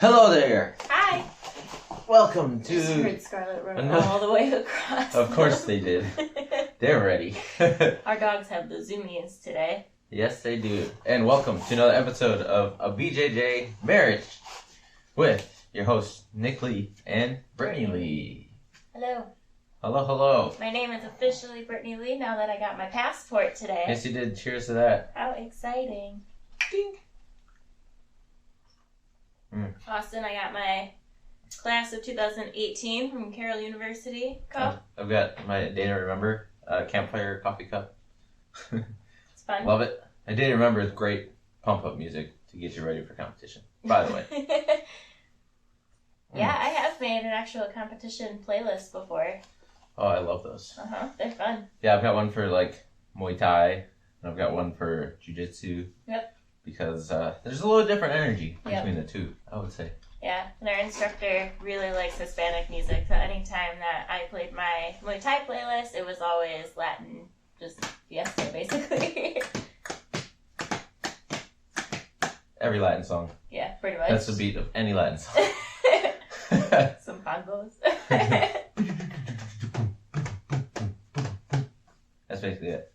Hello there. Hi. Welcome to... Just heard Scarlett run all the way across. Of course they did. They're ready. Our dogs have the zoomies today. Yes, they do. And welcome to another episode of A BJJ Marriage with your hosts, Nick Lee and Brittany Lee. Hello. Hello, hello. My name is officially Brittany Lee now that I got my passport today. Yes, you did. Cheers to that. How exciting. Ding. Austin, I got my class of 2018 from Carroll University cup. I've got my Day to Remember campfire coffee cup. It's fun. Love it. A Day to Remember is great pump-up music to get you ready for competition, by the way. Yeah, I have made an actual competition playlist before. Oh, I love those. They're fun. Yeah, I've got one for like Muay Thai, and I've got one for jiu-jitsu. Yep. Because there's a little different energy between the two, I would say. Yeah, and our instructor really likes Hispanic music, so anytime that I played my Muay Thai playlist, it was always Latin, just fiesta, basically. Every Latin song. Yeah, pretty much. That's the beat of any Latin song. Some bongos. That's basically it.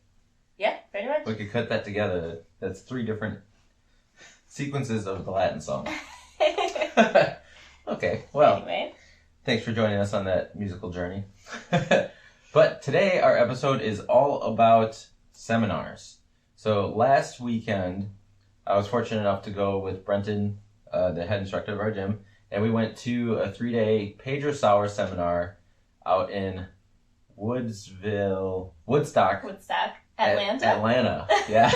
Yeah, pretty much. We could cut that together. That's 3 different sequences of the Latin song. Okay, well, anyway. Thanks for joining us on that musical journey. But today our episode is all about seminars. So last weekend, I was fortunate enough to go with Brenton, the head instructor of our gym, and we went to a 3-day Pedro Sauer seminar out in Woodstock, Atlanta. Atlanta, yeah.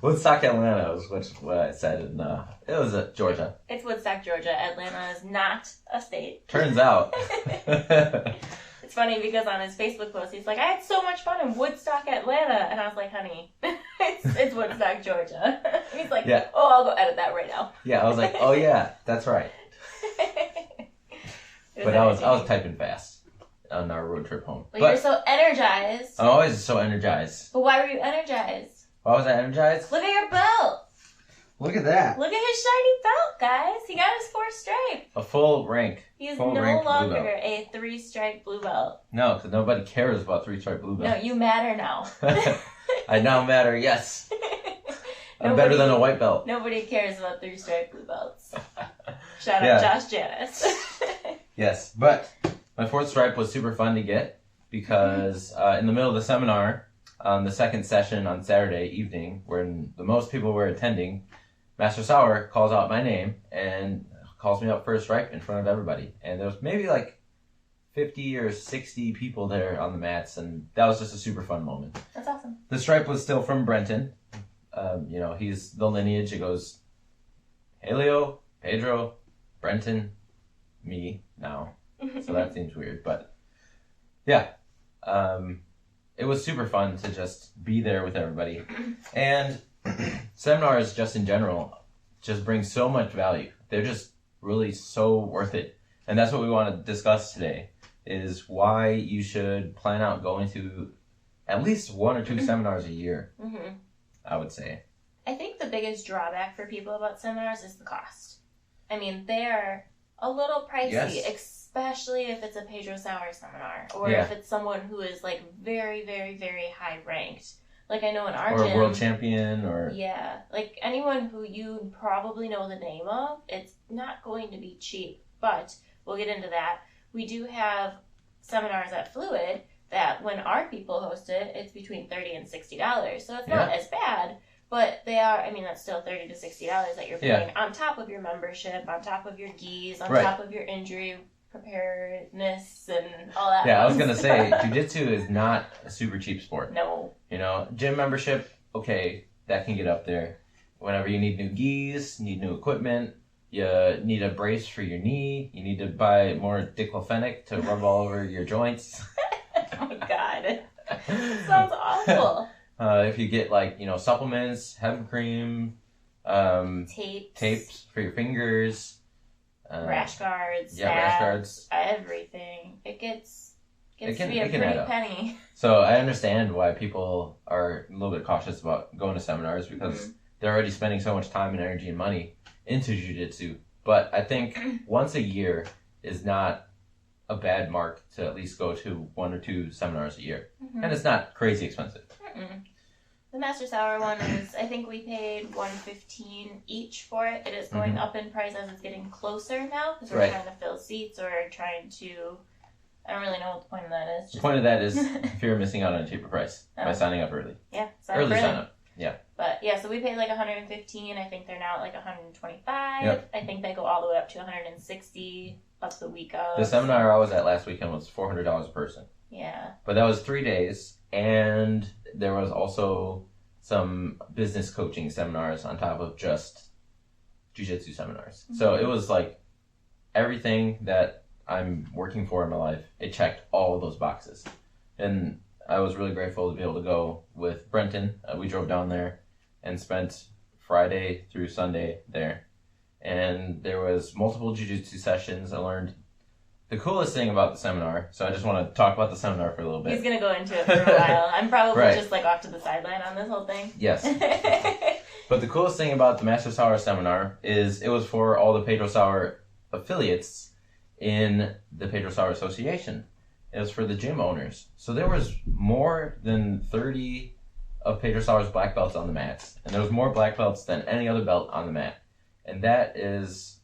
Woodstock, Atlanta was what I said. And, it was Georgia. It's Woodstock, Georgia. Atlanta is not a state. Turns out. It's funny because on his Facebook post, he's like, I had so much fun in Woodstock, Atlanta. And I was like, honey, it's Woodstock, Georgia. He's like, yeah. Oh, I'll go edit that right now. Yeah, I was like, oh yeah, that's right. But I was typing fast on our road trip home. But you're so energized. I'm always so energized. But why were you energized? Why was I energized? Look at your belt. Look at that. Look at his shiny belt, guys. He got his 4th stripe. A full rank. He is no longer a 3-stripe blue belt. No, because nobody cares about 3-stripe blue belt. No, you matter now. I now matter, yes. I'm better than a white belt. Nobody cares about 3-stripe blue belts. Shout out Josh Janis. Yes, but my 4th stripe was super fun to get because in the middle of the seminar, on the second session on Saturday evening, when the most people were attending, Master Sauer calls out my name and calls me up for a stripe in front of everybody. And there was maybe like 50 or 60 people there on the mats, and that was just a super fun moment. That's awesome. The stripe was still from Brenton. He's the lineage. It goes Helio, Pedro, Brenton, me now. So that seems weird, but yeah. It was super fun to just be there with everybody. And seminars, just in general, just bring so much value. They're just really so worth it. And that's what we want to discuss today, is why you should plan out going to at least 1 or 2 seminars a year, I would say. I think the biggest drawback for people about seminars is the cost. I mean, they are a little pricey, especially if it's a Pedro Sauer seminar, or if it's someone who is like very, very, very high ranked. Like I know in our gym, or a world champion, or like anyone who you probably know the name of, it's not going to be cheap. But we'll get into that. We do have seminars at Fluid that when our people host it, it's between $30 and $60. So it's not as bad. But they are, I mean, that's still $30 to $60 that you're paying on top of your membership, on top of your gis, on top of your injury preparedness and all that. Yeah, I was going to say, jiu-jitsu is not a super cheap sport. No. Gym membership, okay, that can get up there. Whenever you need new gis, need new equipment, you need a brace for your knee, you need to buy more diclofenac to rub all over your joints. Oh my God. That sounds awful. If you get supplements, head cream, tapes for your fingers, rash guards, rash guards, everything. It gets to be a pretty penny. So I understand why people are a little bit cautious about going to seminars because they're already spending so much time and energy and money into jiu-jitsu. But I think once a year is not a bad mark to at least go to 1 or 2 seminars a year. Mm-hmm. And it's not crazy expensive. Mm-mm. The Master Sauer one is, I think we paid $115 each for it. It is going up in price as it's getting closer now because we're trying to fill seats or trying to, I don't really know what the point of that is. The point of that is if you're missing out on a cheaper price by signing up early. Yeah, early sign up. Yeah. But yeah, so we paid like $115. I think they're now at like $125. Yep. I think they go all the way up to $160 up the week of. The seminar I was at last weekend was $400 a person. Yeah. But that was 3 days, and there was also some business coaching seminars on top of just jiu-jitsu seminars. Mm-hmm. So it was like everything that I'm working for in my life, it checked all of those boxes. And I was really grateful to be able to go with Brenton. We drove down there and spent Friday through Sunday there. And there was multiple jiu-jitsu sessions. I learned the coolest thing about the seminar. So I just want to talk about the seminar for a little bit. He's going to go into it for a while. I'm probably just like off to the sideline on this whole thing. Yes. But the coolest thing about the Master Sauer seminar is it was for all the Pedro Sauer affiliates in the Pedro Sauer Association. It was for the gym owners. So there was more than 30 of Pedro Sauer's black belts on the mats. And there was more black belts than any other belt on the mat. And that is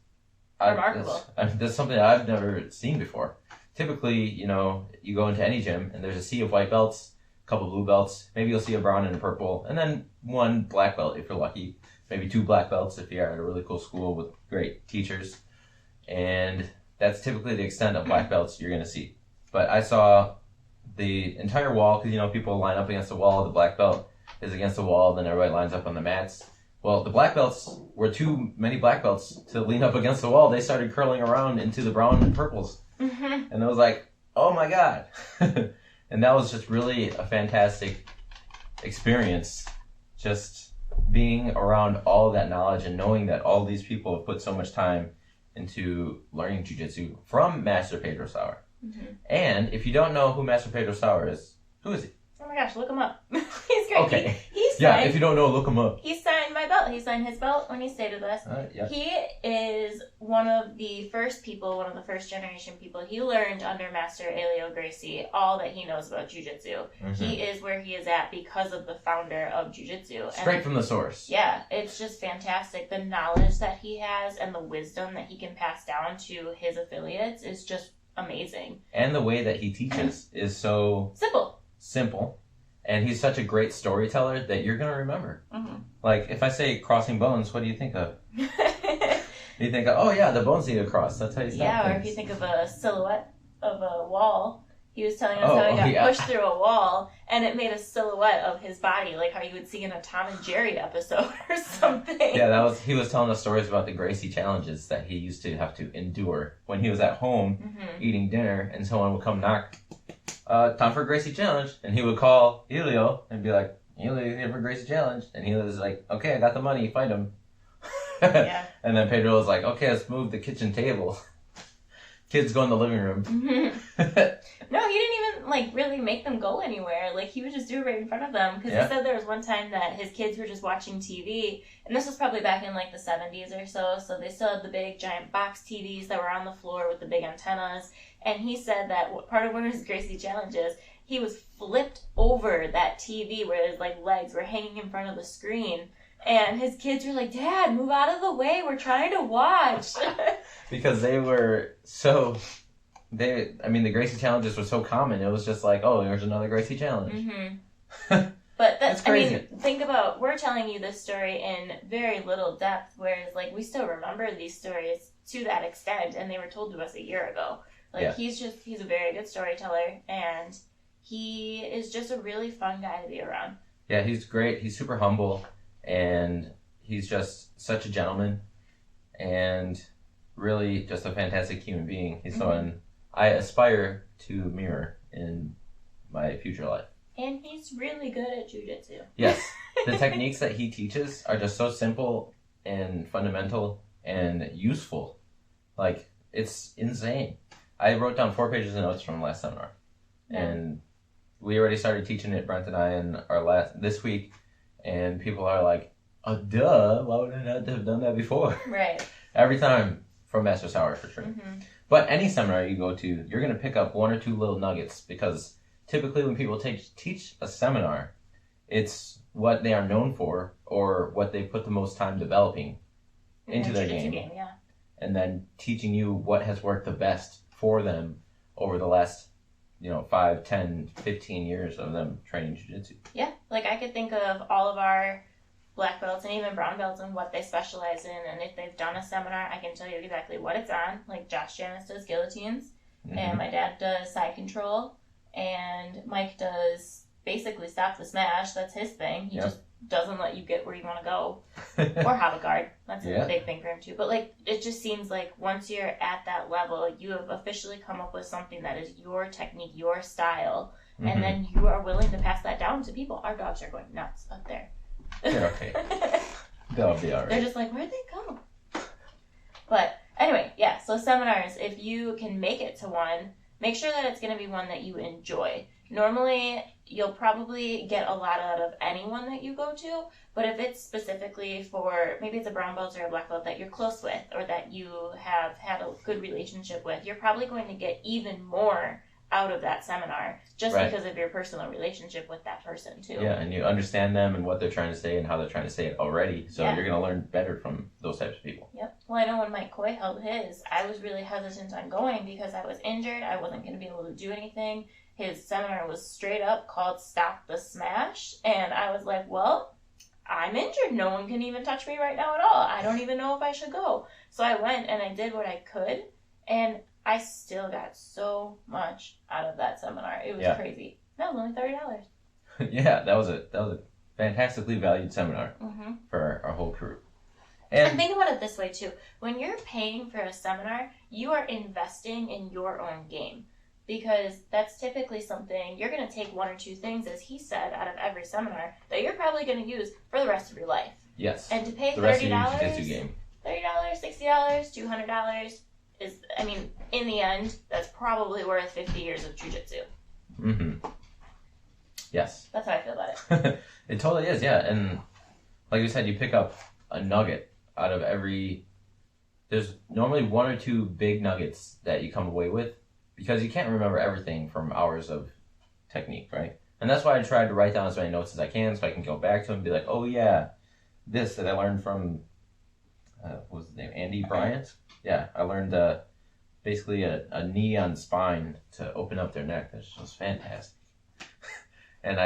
remarkable. That's something that I've never seen before. Typically, you know, you go into any gym and there's a sea of white belts, a couple blue belts, maybe you'll see a brown and a purple, and then 1 black belt if you're lucky, maybe 2 black belts if you're at a really cool school with great teachers. And that's typically the extent of black belts you're going to see. But I saw the entire wall, because, you know, people line up against the wall, the black belt is against the wall, then everybody lines up on the mats. Well, the black belts were too many black belts to lean up against the wall. They started curling around into the brown and purples. Mm-hmm. And I was like, oh my God. And that was just really a fantastic experience. Just being around all of that knowledge and knowing that all these people have put so much time into learning jiu-jitsu from Master Pedro Sauer. Mm-hmm. And if you don't know who Master Pedro Sauer is, who is he? Oh my gosh, look him up. He's great. Okay. If you don't know, look him up. He signed my belt. He signed his belt when he stayed with us. Yep. He is one of the first generation people. He learned under Master Gracie all that he knows about jiu-jitsu. Mm-hmm. He is where he is at because of the founder of jiu-jitsu. Straight from the source. Yeah, it's just fantastic. The knowledge that he has and the wisdom that he can pass down to his affiliates is just amazing. And the way that he teaches is so simple. And he's such a great storyteller that you're going to remember. Mm-hmm. Like, if I say crossing bones, what do you think of? You think of, oh yeah, the bones need to cross. That's how you stop things. Or if you think of a silhouette of a wall, he was telling us how he got pushed through a wall, and it made a silhouette of his body, like how you would see in a Tom and Jerry episode or something. Yeah, he was telling us stories about the Gracie challenges that he used to have to endure when he was at home eating dinner, and someone would come knock, time for a Gracie challenge, and he would call Elio and be like, Elio, you here for a Gracie challenge? And he was like, okay, I got the money, fight him. Yeah. And then Pedro was like, okay, let's move the kitchen table. Kids go in the living room. Mm-hmm. No, he didn't even really make them go anywhere. Like, he would just do it right in front of them. Because he said there was one time that his kids were just watching TV, and this was probably back in the 70s or so. So they still had the big giant box TVs that were on the floor with the big antennas. And he said that part of one of his Gracie challenges, he was flipped over that TV where his legs were hanging in front of the screen. And his kids were like, Dad, move out of the way. We're trying to watch. Because they were the Gracie challenges were so common. It was just like, oh, there's another Gracie challenge. Mm-hmm. But that's crazy. Think about, we're telling you this story in very little depth, whereas we still remember these stories to that extent, and they were told to us a year ago. He's a very good storyteller, and he is just a really fun guy to be around. Yeah, he's great. He's super humble, and he's just such a gentleman, and really just a fantastic human being. He's someone I aspire to mirror in my future life. And he's really good at jiu-jitsu. Yes. The techniques that he teaches are just so simple and fundamental and useful. It's insane. I wrote down 4 pages of notes from last seminar. Yeah. And we already started teaching it, Brent and I, in this week. And people are like, oh, duh, why would I not have done that before? Right. Every time. from Master Sauer for sure. But any seminar you go to, you're going to pick up one or two little nuggets, because typically when people teach a seminar, it's what they are known for or what they put the most time developing into their game. And then teaching you what has worked the best for them over the last 5, 10, 15 years of them training jiu-jitsu. Yeah, like I could think of all of our black belts and even brown belts and what they specialize in, and if they've done a seminar, I can tell you exactly what it's on. Like Josh Janis does guillotines, and my dad does side control, and Mike does basically stop the smash. That's his thing. He just doesn't let you get where you want to go, or have a guard. That's a big thing for him too. But like, it just seems like once you're at that level, you have officially come up with something that is your technique, your style, and then you are willing to pass that down to people. Our dogs are going nuts up there. They're okay. They'll be alright. They're just like, where'd they go? But anyway, yeah, so seminars, if you can make it to one, make sure that it's going to be one that you enjoy. Normally, you'll probably get a lot out of anyone that you go to, but if it's specifically for, maybe it's a brown belt or a black belt that you're close with or that you have had a good relationship with, you're probably going to get even more out of that seminar just because of your personal relationship with that person too. Yeah, and you understand them and what they're trying to say and how they're trying to say it already, so you're going to learn better from those types of people. Yep. Well, I know when Mike Coy held his, I was really hesitant on going because I was injured. I wasn't going to be able to do anything. His seminar was straight up called Stop the Smash, and I was like, well, I'm injured. No one can even touch me right now at all. I don't even know if I should go. So I went and I did what I could, and I still got so much out of that seminar. It was crazy. That was only $30. Yeah, that was a fantastically valued seminar for our whole crew. And think about it this way too. When you're paying for a seminar, you are investing in your own game. Because that's typically something, you're going to take one or two things, as he said, out of every seminar that you're probably going to use for the rest of your life. Yes. And to pay $30, $60, $200 is, I mean, in the end, that's probably worth 50 years of jiu-jitsu. Yes. That's how I feel about it. It totally is, yeah. And like you said, you pick up a nugget out of every... There's normally one or two big nuggets that you come away with, because you can't remember everything from hours of technique, right? And that's why I tried to write down as many notes as I can so I can go back to them and be like, oh yeah, this that I learned from, what was his name, Andy Bryant? Yeah, I learned basically a knee on spine to open up their neck. That's just fantastic. And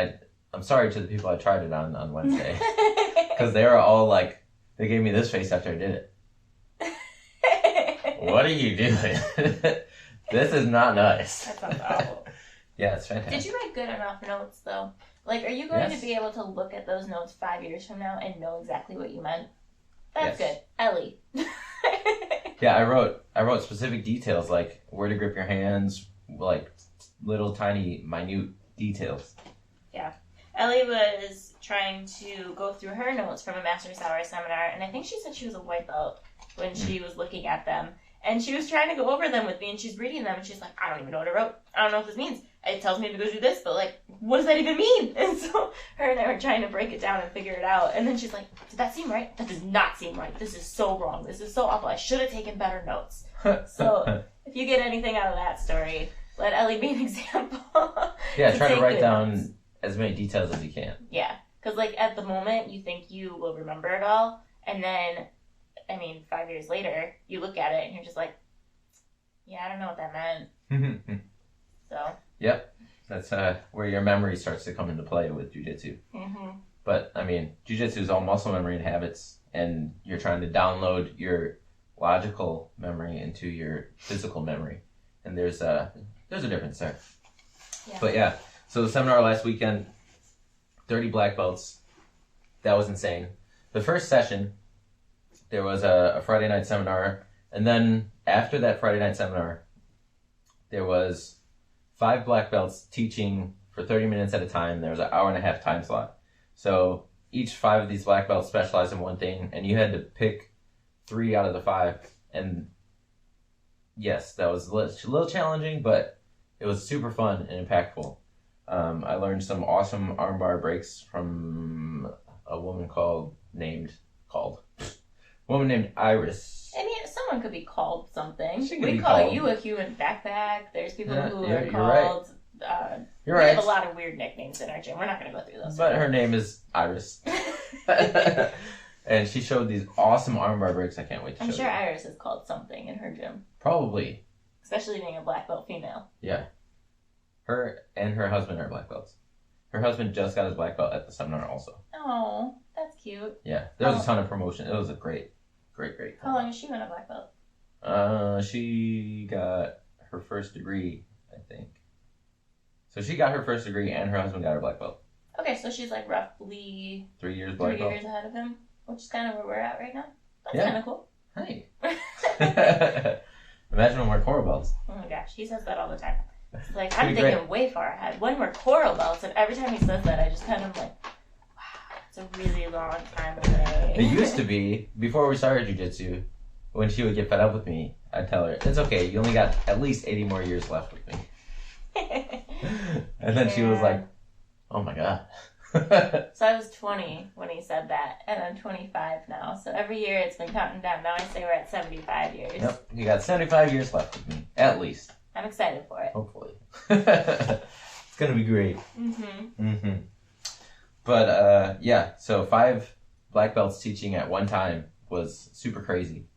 I'm sorry to the people I tried it on Wednesday, because they were all like, they gave me this face after I did it. What are you doing? This is not nice. That sounds awful. Yeah, it's fantastic. Did you write good enough notes, though? Like, are you going to be able to look at those notes 5 years from now and know exactly what you meant? That's good. Ellie. Yeah, I wrote specific details, like where to grip your hands, like little tiny, minute details. Yeah. Ellie was trying to go through her notes from a Master Sauer seminar, and I think she said she was a white belt when she was looking at them. And she was trying to go over them with me, and she's reading them, and she's like, I don't even know what I wrote. I don't know what this means. It tells me to go do this, but, like, what does that even mean? And so her and I were trying to break it down and figure it out. And then she's like, did that seem right? That does not seem right. This is so wrong. This is so awful. I should have taken better notes. So if you get anything out of that story, let Ellie be an example. Yeah, try to write down as many details as you can. Yeah, because, like, at the moment, you think you will remember it all, and then... 5 years later, you look at it and you're just like, yeah, I don't know what that meant. So. Yep. That's where your memory starts to come into play with jiu-jitsu. But, jiu-jitsu is all muscle memory and habits, and you're trying to download your logical memory into your physical memory. And there's a difference there. Yeah. But yeah, so the seminar last weekend, 30 black belts. That was insane. The first session... There was a Friday night seminar, and then after that Friday night seminar, there was 5 black belts teaching for 30 minutes at a time. There was an hour and a half time slot. So each 5 of these black belts specialized in one thing, and you had to pick 3 out of the 5. And yes, that was a little challenging, but it was super fun and impactful. I learned some awesome armbar breaks from a woman named Iris. Some someone could be called something. She could We be call called. you a human backpack. There's people who are you're called. You're we right. have a lot of weird nicknames in our gym. We're not going to go through those. But her name is Iris. And she showed these awesome armbar breaks. I can't wait to show I'm sure you. Iris is called something in her gym. Probably. Especially being a black belt female. Yeah. Her and her husband are black belts. Her husband just got his black belt at the seminar also. Oh, that's cute. Yeah. There was a ton of promotion. It was a great. How long has she been a black belt? She got her first degree, I think. So she got her first degree and her husband got her black belt. Okay, so she's like roughly 3 years black belt. 3 years ahead of him, which is kind of where we're at right now. That's Yeah. kind of cool. Hey. Imagine when we're coral belts. Oh my gosh, he says that all the time. It's like, I'm Pretty thinking great. way far ahead. When we're coral belts, and every time he says that, I just kind of like, wow, it's a really long time away. It used to be, before we started jiu-jitsu, when she would get fed up with me, I'd tell her, it's okay, you only got at least 80 more years left with me. And then she was like, oh my god. So I was 20 when he said that, and I'm 25 now. So every year it's been counting down. Now I say we're at 75 years. Yep, you got 75 years left with me, at least. I'm excited for it. Hopefully. It's gonna be great. But yeah, so 5 black belts teaching at one time was super crazy.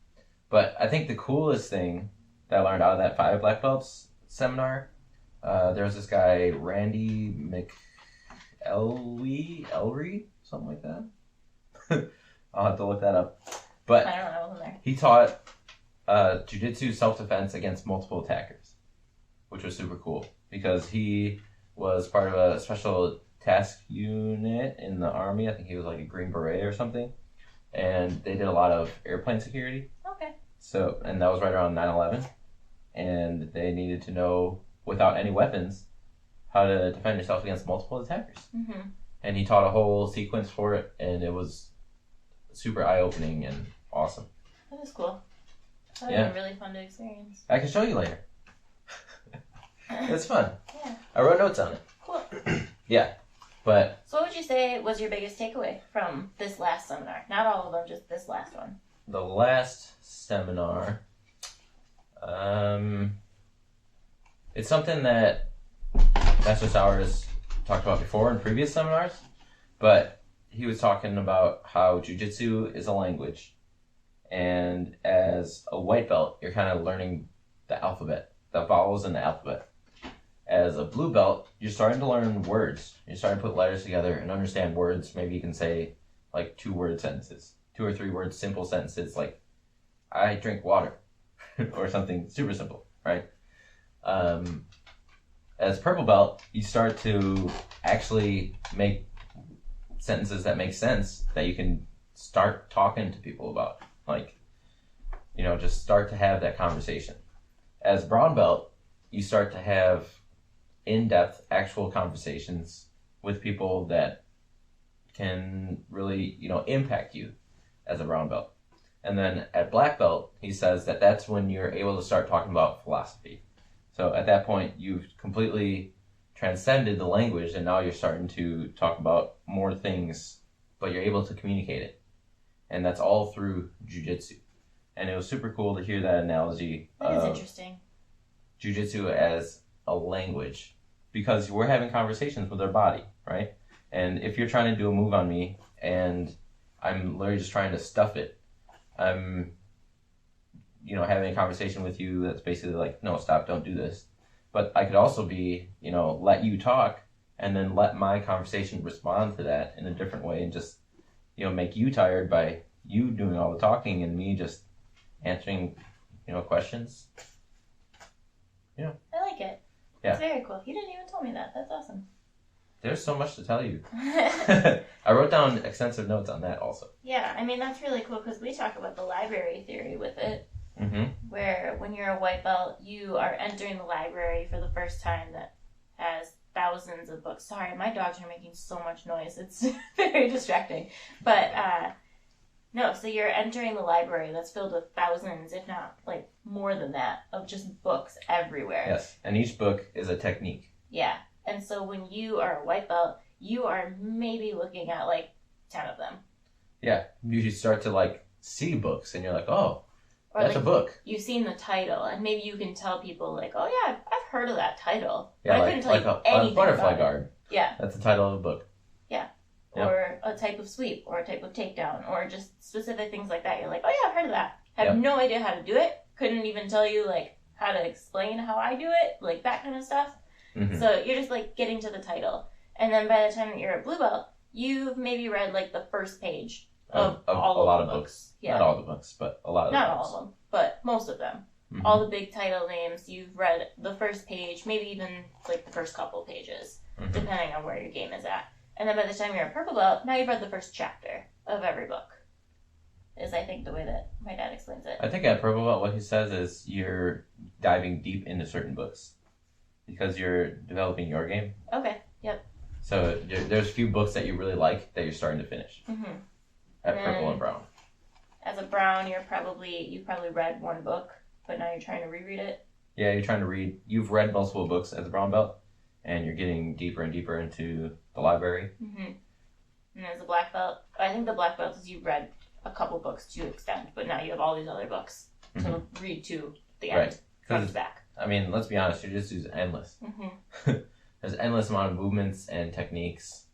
But I think the coolest thing that I learned out of that 5 black belts seminar, there was this guy, Randy Elry, something like that. I'll have to look that up. But I don't know what's in there. he taught jiu-jitsu self-defense against multiple attackers, which was super cool because he was part of a special task unit in the Army. I think he was like a Green Beret or something. And they did a lot of airplane security. Okay. So, and that was right around 9/11. And they needed to know, without any weapons, how to defend yourself against multiple attackers. And he taught a whole sequence for it, and it was super eye-opening and awesome. That is cool. That would have been really fun to experience. I can show you later. It's fun. Yeah. I wrote notes on it. Cool. Yeah, but... So what would you say was your biggest takeaway from this last seminar? Not all of them, just this last one. The last seminar, it's something that Master Sauer has talked about before in previous seminars, but he was talking about how jiu-jitsu is a language, and as a white belt, you're kind of learning the alphabet, the vowels in the alphabet. As a blue belt, you're starting to learn words. You're starting to put letters together and understand words. Maybe you can say like 2-word sentences, 2 or 3 word simple sentences like, I drink water, or something super simple, right? As purple belt, you start to actually make sentences that make sense that you can start talking to people about. Like, you know, just start to have that conversation. As brown belt, you start to have in-depth actual conversations with people that can really, you know, impact you as a brown belt. And then at black belt, he says that that's when you're able to start talking about philosophy. So at that point, you've completely transcended the language, and now you're starting to talk about more things, but you're able to communicate it. And that's all through jiu-jitsu. And it was super cool to hear that analogy That is of interesting. jiu-jitsu as a language, because we're having conversations with our body, right? And if you're trying to do a move on me and I'm literally just trying to stuff it, I'm, you know, having a conversation with you that's basically like, no, stop, don't do this. But I could also be, you know, let you talk and then let my conversation respond to that in a different way and just, you know, make you tired by you doing all the talking and me just answering, you know, questions. Yeah. I like it. Yeah. It's very cool. You didn't even tell me that. That's awesome. There's so much to tell you. I wrote down extensive notes on that also. Yeah, I mean, that's really cool because we talk about the library theory with it, where when you're a white belt, you are entering the library for the first time that has thousands of books. Sorry, my dogs are making so much noise. It's very distracting. But, no, so you're entering the library that's filled with thousands, if not, like, more than that, of just books everywhere. Yes, and each book is a technique. Yeah. And so when you are a white belt, you are maybe looking at like 10 of them. Yeah, you start to like see books and you're like, oh, Or that's like, a book. You've seen the title, and maybe you can tell people like, "Oh yeah, I've heard of that title." Yeah, but I couldn't tell you anything a butterfly about it. guard. Yeah. That's the title of a book. Yeah. Yep. Or a type of sweep, or a type of takedown, or just specific things like that. You're like, "Oh yeah, I've heard of that." Have no idea how to do it. Couldn't even tell you like how to explain how I do it, like that kind of stuff. Mm-hmm. So you're just like getting to the title, and then by the time that you're a blue belt, you've maybe read like the first page of all a lot of of the books. Yeah. Not all the books, but a lot of Not the all books. of them, but most of them. Mm-hmm. All the big title names, you've read the first page, maybe even like the first couple pages, Mm-hmm. depending on where your game is at. And then by the time you're a purple belt, now you've read the first chapter of every book. Is I think the way that my dad explains it. I think at purple belt, what he says is you're diving deep into certain books because you're developing your game. Okay. Yep. So there's a few books that you really like that you're starting to finish. Mm-hmm. At purple and brown. As a brown, you've probably read one book, but now you're trying to reread it. Yeah, you're trying to read. You've read multiple books as a brown belt, and you're getting deeper and deeper into the library. Mm-hmm. And as a black belt, I think the black belt is you've read a couple books to extent, but now you have all these other books to read to the end, Right. front to back. I mean, let's be honest, jiu-jitsu is endless. Mm-hmm. There's endless amount of movements and techniques,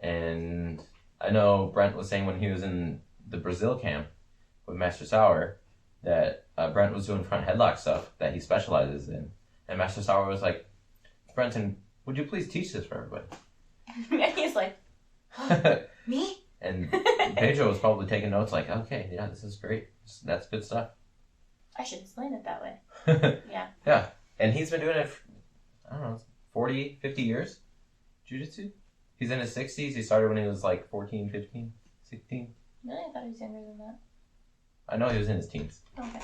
and I know Brent was saying when he was in the Brazil camp with Master Sauer that Brent was doing front headlock stuff that he specializes in, and Master Sauer was like, "Brenton, would you please teach this for everybody?" And he's like, "Me?" And Pedro was probably taking notes like, "Okay, yeah, this is great. That's good stuff." I should explain it that way. Yeah. Yeah, and he's been doing it for, I don't know, 40, 50 years, jiu-jitsu. He's in his 60s. He started when he was like 14, 15, 16. Really? I thought he was younger than that. I know he was in his teens. Okay.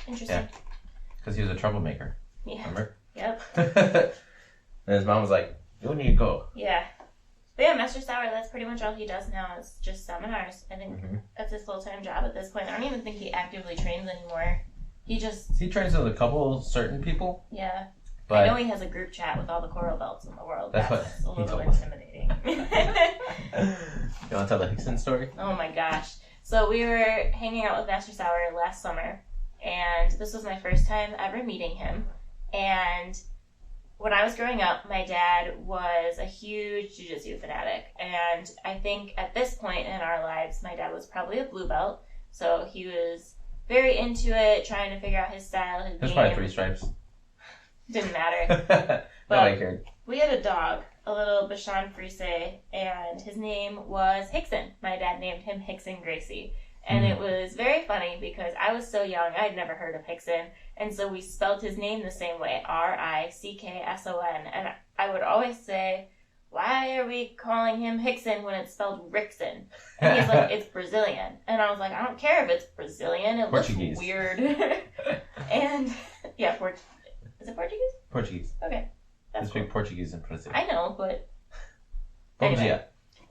Interesting. Yeah, because he was a troublemaker. Yeah. Remember? Yep. And his mom was like, "You need to go." Yeah. But yeah, Master Sauer, that's pretty much all he does now is just seminars. I think that's his full-time job at this point. I don't even think he actively trains anymore. He trains with a couple certain people. Yeah. But I know he has a group chat with all the coral belts in the world. That's That's what a he little told us. intimidating. You want to tell the Hickson story? Oh my gosh. So we were hanging out with Master Sauer last summer, and this was my first time ever meeting him. And when I was growing up, my dad was a huge jiu-jitsu fanatic. And I think at this point in our lives, my dad was probably a blue belt. So he was very into it, trying to figure out his style, his There's game. probably 3 stripes. Didn't matter. Nobody cared. We had a dog, a little Bichon Frise, and his name was Hickson. My dad named him Hickson Gracie. And it was very funny because I was so young, I had never heard of Hickson. And so we spelled his name the same way, Rickson. And I would always say, "Why are we calling him Hickson when it's spelled Rickson?" And he's like, "It's Brazilian." And I was like, "I don't care if it's Brazilian. It Portuguese. looks weird." And yeah, is it Portuguese? Portuguese. Okay. They That's speak cool. Portuguese in Brazil. I know, but Bom anyway.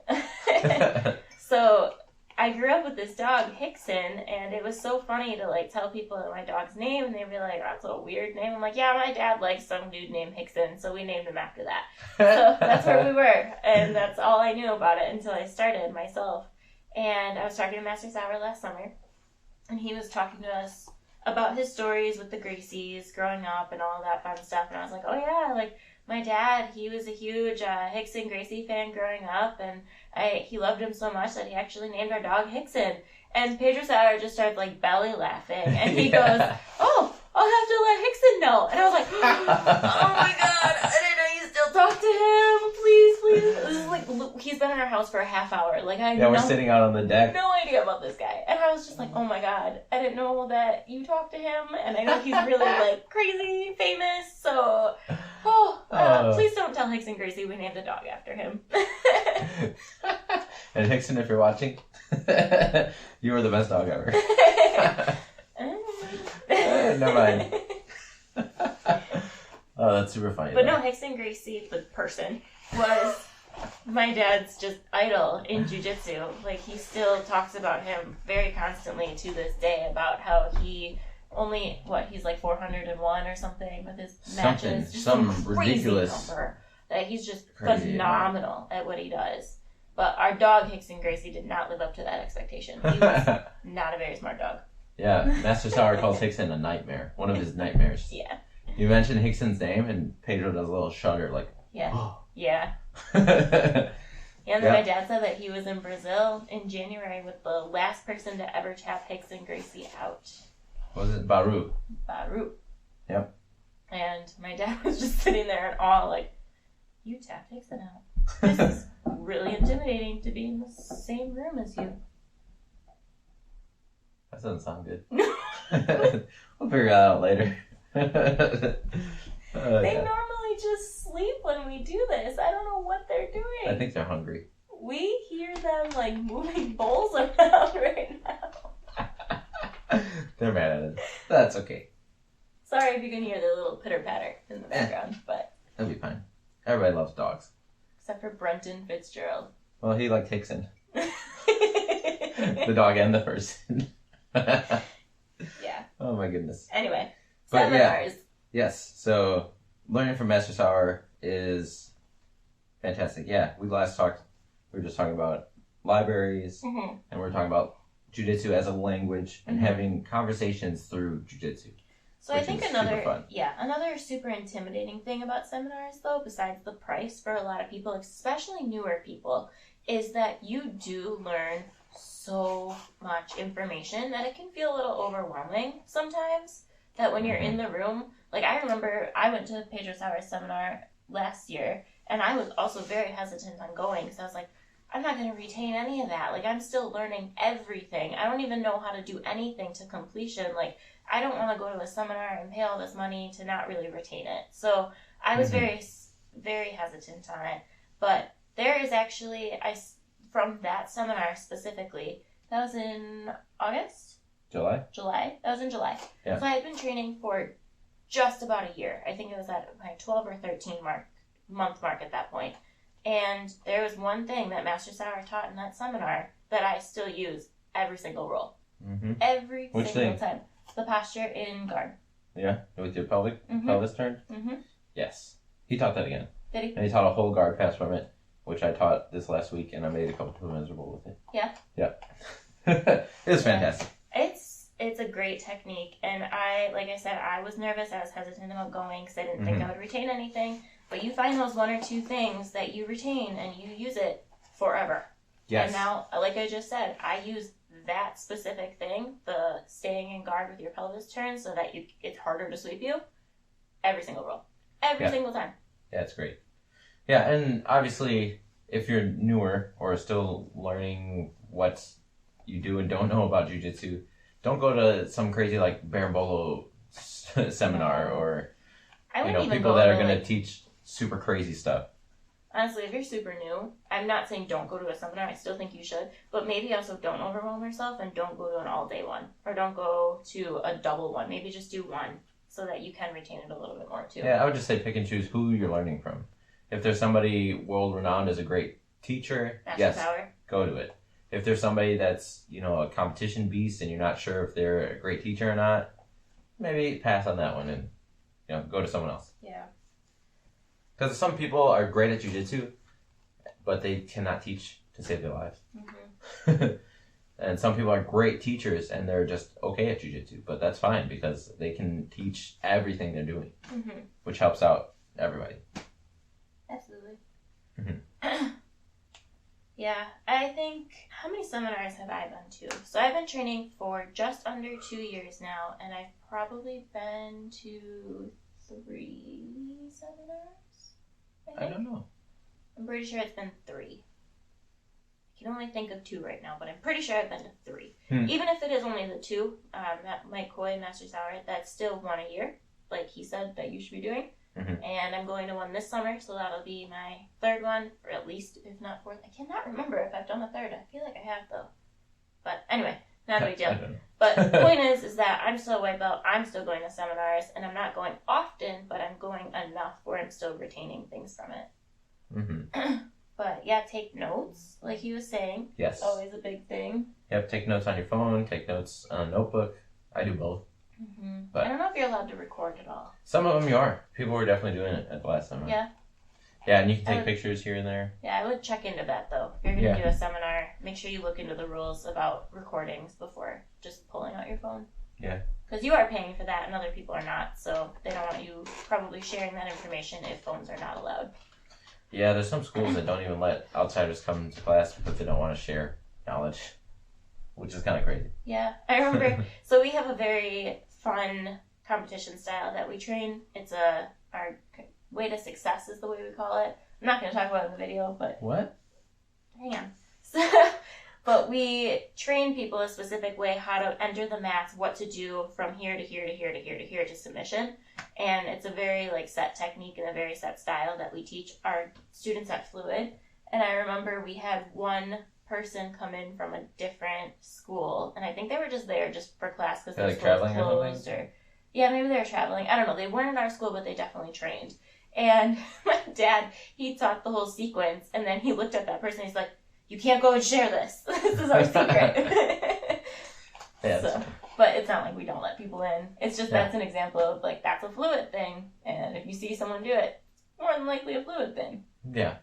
dia. So I grew up with this dog, Hickson, and it was so funny to like tell people my dog's name, and they'd be like, "That's a weird name." I'm like, "Yeah, my dad likes some dude named Hickson, so we named him after that." So that's where we were, and that's all I knew about it until I started myself. And I was talking to Master Sauer last summer, and he was talking to us about his stories with the Gracies growing up and all that fun stuff. And I was like, "Oh yeah, like my dad, he was a huge Hickson Gracie fan growing up, and he loved him so much that he actually named our dog Hickson." And Pedro Sauer just started like belly laughing, and he goes, "Oh, I'll have to let Hickson know." And I was like, "Oh my god, I didn't know you still talk to him. Please, please." This is like, he's been in our house for a half hour. Like We're sitting out on the deck. No idea about this guy. And I was just like, "Oh my god, I didn't know that you talked to him." And I know he's really like crazy famous, so please don't tell Hickson Gracie we named a dog after him. And Hickson, if you're watching, you were the best dog ever. Never mind. Oh, that's super funny. But no, Hickson Gracie, the person, was my dad's just idol in jiu-jitsu. Like, he still talks about him very constantly to this day about how he only, he's like 401 or something with his matches. Just some crazy ridiculous number. Like, he's just crazy, phenomenal at what he does. But our dog, Hickson Gracie, did not live up to that expectation. He was not a very smart dog. Yeah, Master Sauer calls Hickson a nightmare. One of his nightmares. Yeah. You mentioned Hickson's name, and Pedro does a little shudder, like, Yeah. oh. Yeah. Yeah, and then my dad said that he was in Brazil in January with the last person to ever tap Hickson Gracie out. What was it? Baru. Yep. And my dad was just sitting there in awe, like, you tapped Hickson out. This is really intimidating to be in the same room as you. That doesn't sound good. We'll figure that out later. They normally just sleep when we do this. I don't know what they're doing. I think they're hungry. We hear them like moving bowls around right now. They're mad at us. That's okay. Sorry if you can hear the little pitter patter in the background, but that'll be fine. Everybody loves dogs. Except for Brenton Fitzgerald. Well, he liked Hickson. The dog and the person. Yeah. Oh my goodness. Anyway, but seminars. Yeah, yes. So learning from Master Sauer is fantastic. Yeah, we last talked. We were just talking about libraries, and we were talking about jiu-jitsu as a language and having conversations through jiu-jitsu. So I think another super intimidating thing about seminars, though, besides the price for a lot of people, especially newer people, is that you do learn so much information that it can feel a little overwhelming sometimes. That when you're in the room, like I remember I went to Pedro Sauer's seminar last year, and I was also very hesitant on going because I was like, I'm not going to retain any of that. Like, I'm still learning everything. I don't even know how to do anything to completion. Like, I don't want to go to a seminar and pay all this money to not really retain it. So I was very, very hesitant on it. But there is actually, from that seminar specifically, that was in August? July. That was in July. Yeah. So I had been training for just about a year. I think it was at my 12 or 13 month mark at that point. And there was one thing that Master Sauer taught in that seminar that I still use every single roll. Every single time. The posture in guard. Yeah, with your pelvis turned? Yes. He taught that again. Did he? And he taught a whole guard pass from it, which I taught this last week, and I made a couple people miserable with it. Yeah? Yeah. It was fantastic. It's a great technique, and like I said, I was nervous. I was hesitant about going because I didn't think I would retain anything. But you find those one or two things that you retain, and you use it forever. Yes. And now, like I just said, I use that specific thing, the staying in guard with your pelvis turned so that it's harder to sweep you, every single roll. Every single time. Yeah, it's great. Yeah, and obviously, if you're newer or still learning what you do and don't know about jiu-jitsu, don't go to some crazy, like, Berimbolo seminar or, people that are going to teach super crazy stuff. Honestly, if you're super new, I'm not saying don't go to a seminar. I still think you should. But maybe also don't overwhelm yourself and don't go to an all-day one. Or don't go to a double one. Maybe just do one so that you can retain it a little bit more, too. Yeah, I would just say pick and choose who you're learning from. If there's somebody world-renowned as a great teacher, Master Sauer. Go to it. If there's somebody that's, a competition beast and you're not sure if they're a great teacher or not, maybe pass on that one and, go to someone else. Yeah. Because some people are great at jiu-jitsu, but they cannot teach to save their lives. And some people are great teachers and they're just okay at jiu-jitsu, but that's fine because they can teach everything they're doing, which helps out everybody. Absolutely. Yeah, I think, how many seminars have I been to? So I've been training for just under 2 years now, and I've probably been to 3 seminars, I don't know. I'm pretty sure it's been 3. I can only think of 2 right now, but I'm pretty sure I've been to 3. Even if it is only the 2, Mike Coy, Master Sauer, that's still 1 a year, like he said that you should be doing. And I'm going to one this summer, so that'll be my 3rd one, or at least, if not 4th. I cannot remember if I've done a 3rd. I feel like I have, though. But anyway, not a big deal. But the point is that I'm still a white belt. I'm still going to seminars, and I'm not going often, but I'm going enough where I'm still retaining things from it. But yeah, take notes, like he was saying. Yes. Always a big thing. Yep, take notes on your phone, take notes on a notebook. I do both. But I don't know if you're allowed to record at all. Some of them you are. People were definitely doing it at the last seminar. Yeah. Yeah, and you can take pictures here and there. Yeah, I would check into that, though. If you're going to do a seminar, make sure you look into the rules about recordings before just pulling out your phone. Yeah. Because you are paying for that and other people are not, so they don't want you probably sharing that information if phones are not allowed. Yeah, there's some schools that don't even let outsiders come to class because they don't want to share knowledge, which is kind of crazy. Yeah, I remember. So we have a very fun competition style that we train. It's our way to success is the way we call it. I'm not going to talk about it in the video, but... What? Hang on. But we train people a specific way how to enter the mats, what to do from here to here to here to here to here to submission. And it's a very set technique and a very set style that we teach our students at Fluid. And I remember we had one person come in from a different school, and I think they were just there just for class because their school was closed, or yeah, maybe they were traveling. I don't know. They weren't in our school, but they definitely trained. And my dad, he taught the whole sequence, and then he looked at that person. And he's like, "You can't go and share this. This is our secret." So, but it's not like we don't let people in. It's just that's an example of that's a Fluid thing, and if you see someone do it, it's more than likely a Fluid thing. Yeah.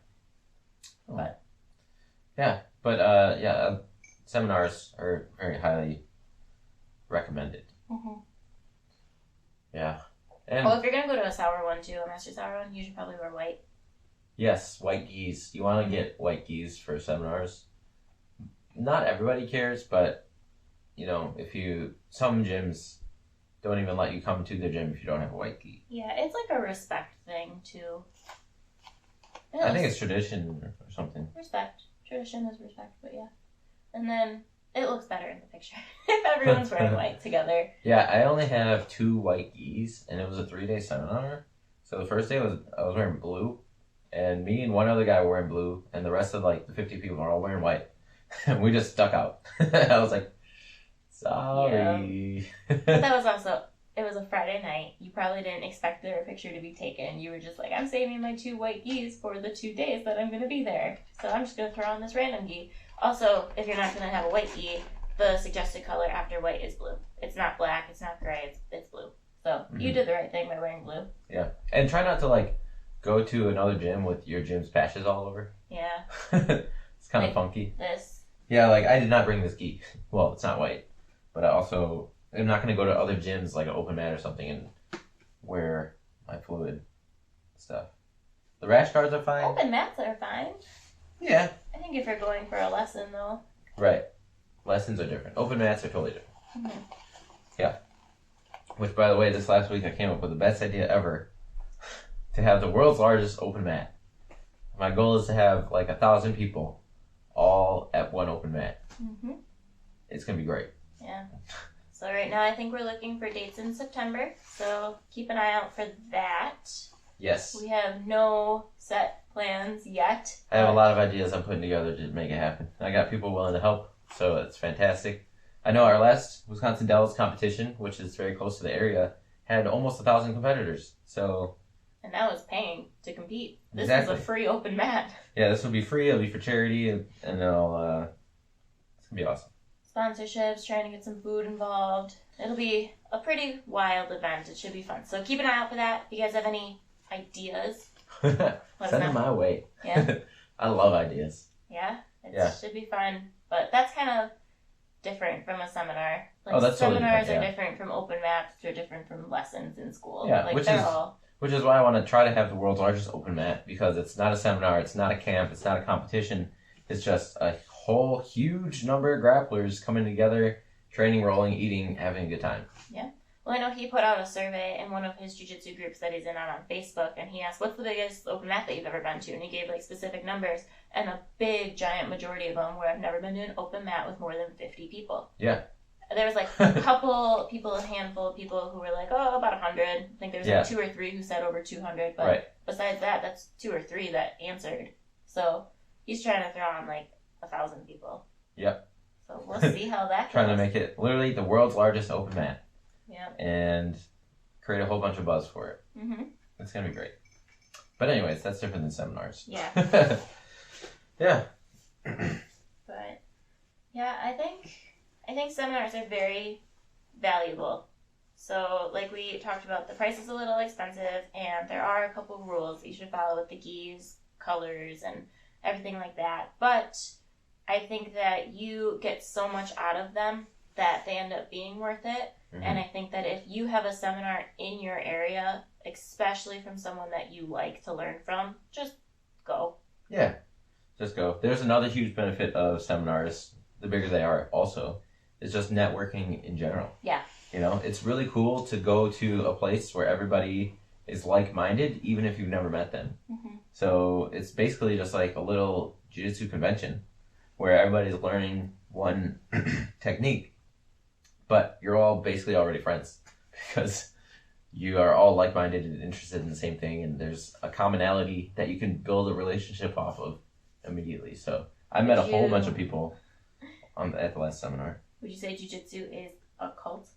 But seminars are very highly recommended. Mm-hmm. Yeah. And if you're gonna go to a Sauer one too, a Master Sauer one, you should probably wear white. Yes, white gis. You want to get white gis for seminars. Not everybody cares, but some gyms don't even let you come to their gym if you don't have a white gi. Yeah, it's like a respect thing too. I think it's tradition or something. Respect. Tradition is respect, but yeah. And then it looks better in the picture if everyone's wearing white together. Yeah, I only have 2 white gis, and it was a 3-day seminar. So the first day I was wearing blue, and me and one other guy were wearing blue, and the rest of the 50 people are all wearing white. And we just stuck out. I was like, sorry. Yeah. But that was also, it was a Friday night. You probably didn't expect their picture to be taken. You were just like, I'm saving my 2 white gis for the 2 days that I'm going to be there. So I'm just going to throw on this random gi. Also, if you're not going to have a white gi, the suggested color after white is blue. It's not black, it's not gray, it's blue. So you did the right thing by wearing blue. Yeah. And try not to go to another gym with your gym's patches all over. Yeah. It's kind of funky. This. Yeah, I did not bring this gi. Well, it's not white. But I'm not going to go to other gyms like an open mat or something and wear my Fluid stuff. The rash guards are fine. Open mats are fine. Yeah. I think if you're going for a lesson, though. Right. Lessons are different. Open mats are totally different. Mm-hmm. Yeah. Which, by the way, this last week I came up with the best idea ever to have the world's largest open mat. My goal is to have 1,000 people all at one open mat. Mm-hmm. It's going to be great. Yeah. So right now I think we're looking for dates in September. So keep an eye out for that. Yes. We have no set plans yet. I have a lot of ideas I'm putting together to make it happen. I got people willing to help, so it's fantastic. I know our last Wisconsin Dells competition, which is very close to the area, had almost 1,000 competitors. So. And that was paying to compete. This Exactly. is a free open mat. Yeah, this will be free. It'll be for charity, and it's gonna be awesome. Sponsorships, trying to get some food involved. It'll be a pretty wild event. It should be fun. So keep an eye out for that. If you guys have any ideas, Send them my way. Yeah. I love ideas. Yeah? It should be fun. But that's kind of different from a seminar. That's seminars totally are different from open mats. They're different from lessons in school. Yeah, which is why I want to try to have the world's largest open mat, because it's not a seminar, it's not a camp, it's not a competition. It's just a whole huge number of grapplers coming together, training, rolling, eating, having a good time. Yeah. Well, I know he put out a survey in one of his jiu-jitsu groups that he's in on Facebook, and he asked, what's the biggest open mat that you've ever been to? And he gave specific numbers, and a big, giant majority of them were, I've never been to an open mat with more than 50 people. Yeah. There was a couple people, a handful of people who were about 100. I think there was 2 or 3 who said over 200, but besides that, that's 2 or 3 that answered. So he's trying to throw on 1,000 people. Yep. So we'll see how that goes. Trying to make it literally the world's largest open mat. Yeah. And create a whole bunch of buzz for it. Mm-hmm. It's going to be great. But anyways, that's different than seminars. Yeah. Yeah. But yeah, I think seminars are very valuable. So like we talked about, the price is a little expensive, and there are a couple rules that you should follow with the gis, colors, and everything like that. But I think that you get so much out of them that they end up being worth it. Mm-hmm. And I think that if you have a seminar in your area, especially from someone that you like to learn from, just go. Yeah, just go. There's another huge benefit of seminars, the bigger they are also, is just networking in general. Yeah. You know, it's really cool to go to a place where everybody is like-minded, even if you've never met them. Mm-hmm. So it's basically just like a little jiu-jitsu convention where everybody's learning one technique, but you're all basically already friends because you are all like-minded and interested in the same thing, and there's a commonality that you can build a relationship off of immediately. So I met a whole bunch of people at the last seminar. Would you say jiu-jitsu is a cult?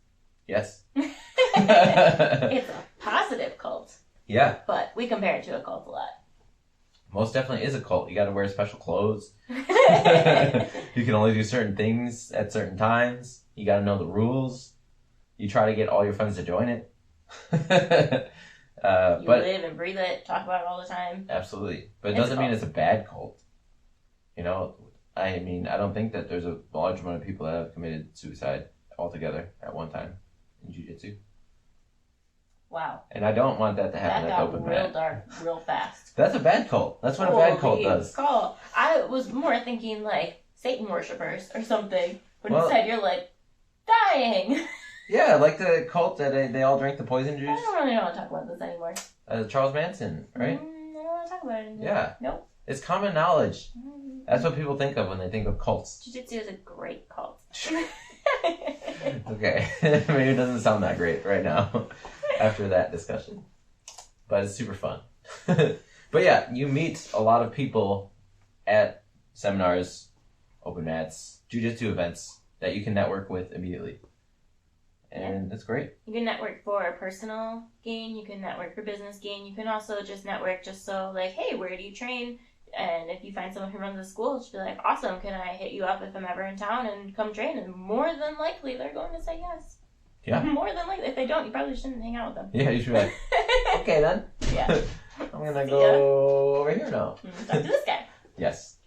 Yes. It's a positive cult. Yeah. But we compare it to a cult a lot. Most definitely is a cult. You got to wear special clothes. You can only do certain things at certain times. You got to know the rules. You try to get all your friends to join it. You live and breathe it, talk about it all the time. Absolutely. But it doesn't mean it's a bad cult. You know, I mean, I don't think that there's a large amount of people that have committed suicide altogether at one time in jiu-jitsu. Wow. And I don't want that to happen at the open mat. That got real dark real fast. That's a bad cult. That's what a bad cult does. Cult. I was more thinking like Satan worshippers or something. But instead you're like, dying. Yeah, like the cult that they all drank the poison juice. I don't really want to talk about this anymore. Charles Manson, right? I don't want to talk about it anymore. Yeah. Nope. It's common knowledge. That's what people think of when they think of cults. Jiu-jitsu is a great cult. Okay. Maybe it doesn't sound that great right now after that discussion. But it's super fun. But yeah, you meet a lot of people at seminars, open mats, jiu-jitsu events that you can network with immediately. And it's great. You can network for personal gain. You can network for business gain. You can also just network just so like, hey, where do you train? And if you find someone who runs a school, just be like, awesome, can I hit you up if I'm ever in town and come train? And more than likely, they're going to say yes. Yeah. More than likely. If they don't, you probably shouldn't hang out with them. Yeah, you should be like, okay then. Yeah. I'm going to go over here now. Talk to this guy. Yes.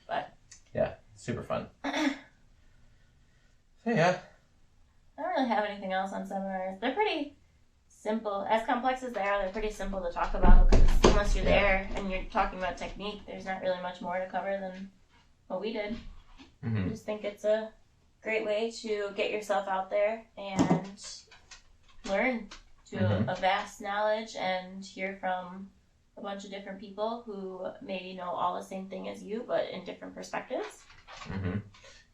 But. Yeah, super fun. So yeah. I don't really have anything else on seminars. They're pretty simple. As complex as they are, they're pretty simple to talk about because unless you're there and you're talking about technique, there's not really much more to cover than what we did. Mm-hmm. I just think it's a great way to get yourself out there and learn to a vast knowledge and hear from a bunch of different people who maybe know all the same thing as you, but in different perspectives. Mm-hmm.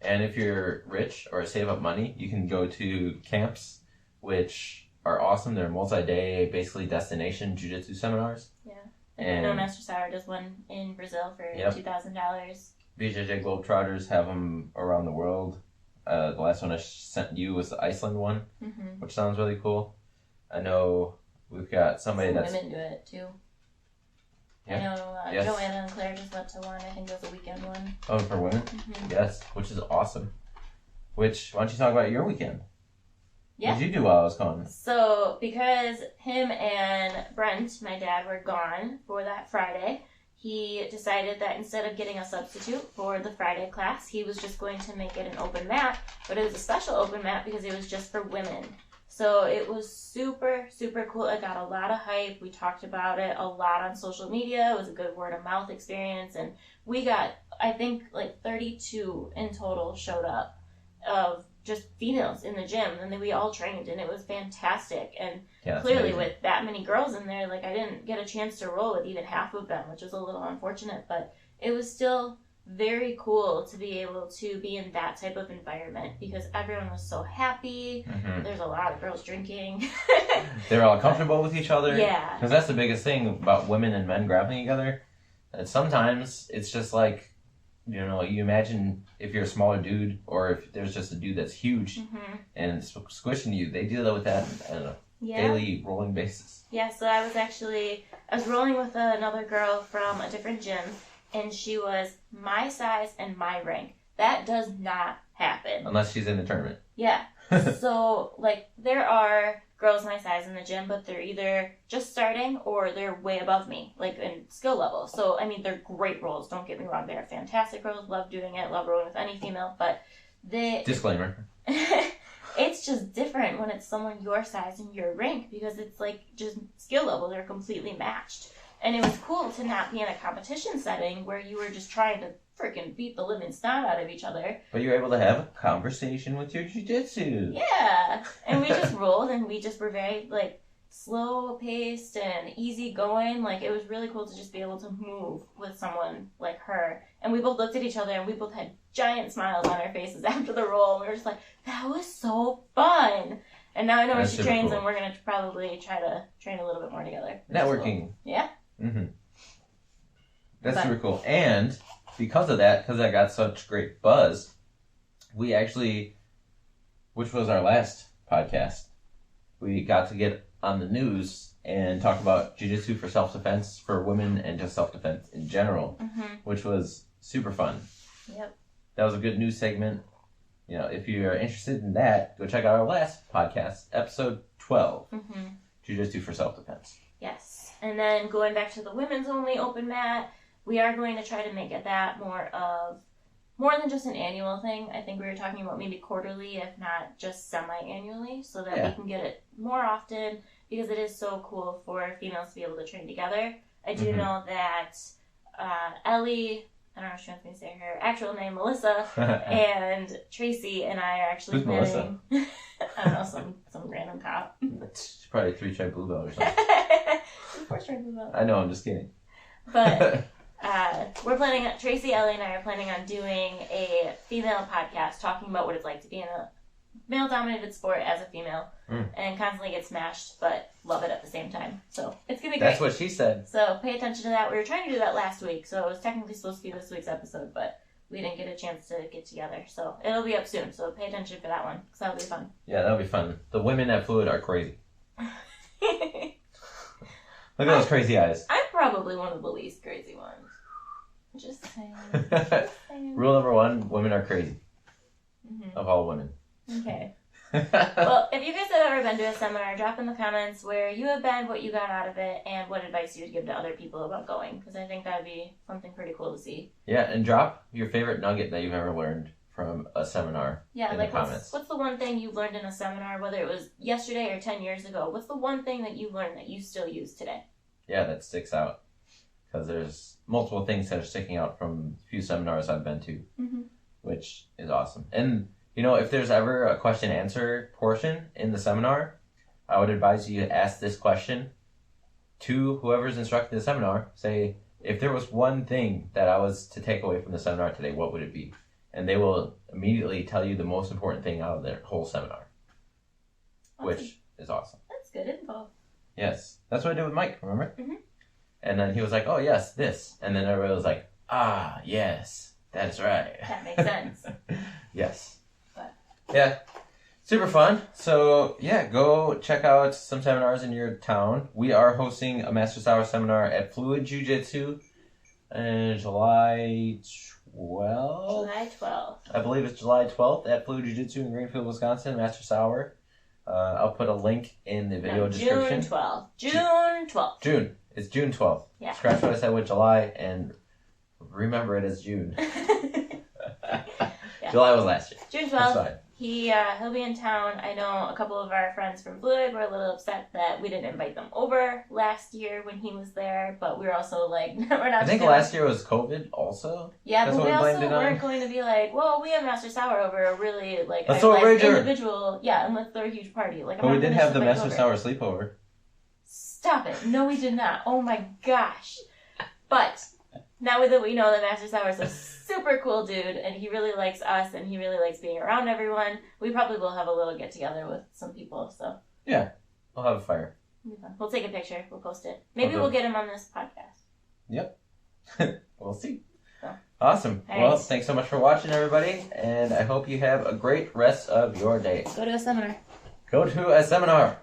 And if you're rich or save up money, you can go to camps, which are awesome. They're multi-day, basically destination jiu-jitsu seminars. Yeah. And I know Master Sauer does one in Brazil for $2,000. BJJ Globetrotters have them around the world. The last one I sent you was the Iceland one, which sounds really cool. I know we've got somebody that's... women do it, too. Yeah. I know Joanna and Claire just went to one. I think it was a weekend one. Oh, for women? Mm-hmm. Yes, which is awesome. Which, why don't you talk about your weekend? Yeah. What did you do while I was gone? So, because him and Brent, my dad, were gone for that Friday, he decided that instead of getting a substitute for the Friday class, he was just going to make it an open mat. But it was a special open mat because it was just for women. So it was super, super cool. It got a lot of hype. We talked about it a lot on social media. It was a good word of mouth experience. And we got, I think, like 32 in total showed up of just females in the gym. And then we all trained and it was fantastic. And clearly with that many girls in there, like I didn't get a chance to roll with even half of them, which was a little unfortunate. But it was still very cool to be able to be in that type of environment because everyone was so happy. There's a lot of girls drinking. They're all comfortable with each other. Yeah. Because that's the biggest thing about women and men grappling together. And sometimes it's just like, you know, you imagine if you're a smaller dude or if there's just a dude that's huge and squishing you, they deal with that on a daily rolling basis. Yeah, so I was rolling with another girl from a different gym. And she was my size and my rank. That does not happen. Unless she's in the tournament. Yeah. So, like, there are girls my size in the gym, but they're either just starting or they're way above me, like, in skill level. So, I mean, they're great rolls. Don't get me wrong. They're fantastic rolls. Love doing it. Love rolling with any female. But they... Disclaimer. it's just different when it's someone your size and your rank because it's like just skill levels are completely matched. And it was cool to not be in a competition setting where you were just trying to freaking beat the living snot out of each other. But you were able to have a conversation with your jiu-jitsu. Yeah. And we just rolled and we just were very, like, slow paced and easy going. Like, it was really cool to just be able to move with someone like her. And we both looked at each other and we both had giant smiles on our faces after the roll. We were just like, that was so fun. And now I know where she trains, cool. And we're going to probably try to train a little bit more together. Networking. Cool. Yeah. Mm-hmm. That's super cool. And because of that, because I got such great buzz, we actually, which was our last podcast, we got to get on the news and talk about jiu-jitsu for self-defense for women and just self-defense in general, which was super fun. Yep. That was a good news segment. You know, if you're interested in that, go check out our last podcast, episode 12, Jiu-Jitsu for Self-Defense. Yes. And then going back to the women's only open mat, we are going to try to make it that more than just an annual thing. I think we were talking about maybe quarterly, if not just semi-annually, so that we can get it more often because it is so cool for females to be able to train together. I do know that Ellie, I don't know if she wants me to say her actual name, Melissa, and Tracy and I are actually Who's planning. Melissa? I don't know, some random cop. She's probably 3-stripe blue belt or something. 4-stripe blue belt. I know, I'm just kidding. But we're planning, Tracy, Ellie, and I are planning on doing a female podcast talking about what it's like to be in a male-dominated sport as a female and constantly get smashed, but love it at the same time. So it's going to be great. That's what she said. So pay attention to that. We were trying to do that last week, so it was technically supposed to be this week's episode, but we didn't get a chance to get together. So it'll be up soon, so pay attention for that one, because that'll be fun. Yeah, that'll be fun. The women at Fluid are crazy. Look at those crazy eyes. I'm probably one of the least crazy ones. Just saying. Rule number 1, women are crazy. Of all women. Okay. Well, if you guys have ever been to a seminar, drop in the comments where you have been, what you got out of it, and what advice you would give to other people about going, because I think that would be something pretty cool to see. Yeah, and drop your favorite nugget that you've ever learned from a seminar in the comments. What's the one thing you learned in a seminar, whether it was yesterday or 10 years ago? What's the one thing that you learned that you still use today? Yeah, that sticks out. Because there's multiple things that are sticking out from a few seminars I've been to, which is awesome. And, you know, if there's ever a question-answer portion in the seminar, I would advise you to ask this question to whoever's instructing the seminar. Say, if there was one thing that I was to take away from the seminar today, what would it be? And they will immediately tell you the most important thing out of their whole seminar, which is awesome. That's good info. Yes. That's what I did with Mike, remember? And then he was like, oh, yes, this. And then everybody was like, ah, yes, that's right. That makes sense. Yes. But. Yeah. Super fun. So, yeah, go check out some seminars in your town. We are hosting a Master Sauer seminar at Fluid Jiu-Jitsu in July 12th. July 12th. I believe it's July 12th at Fluid Jiu-Jitsu in Greenfield, Wisconsin, Master Sauer. I'll put a link in the video description. June 12th. June. It's June 12th. Yeah. Scratch what I said with July and remember it as June. July was last year. June 12th. He'll be in town. I know a couple of our friends from Fluid were a little upset that we didn't invite them over last year when he was there, but we were also like, we're not. I think last year was COVID also. Yeah, but we also weren't going to be like, well, we have Master Sauer over a really individual, and let's throw a huge party. Like, but we did have the Master Sauer sleepover. Stop it! No, we did not. Oh my gosh! But now that we know that Master Sauer is a super cool dude, and he really likes us, and he really likes being around everyone, we probably will have a little get together with some people. So yeah, we'll have a fire. We'll take a picture. We'll post it. Maybe we'll get him on this podcast. Yep. We'll see. So. Awesome. All well, right. Thanks so much for watching, everybody, and I hope you have a great rest of your day. Go to a seminar. Go to a seminar.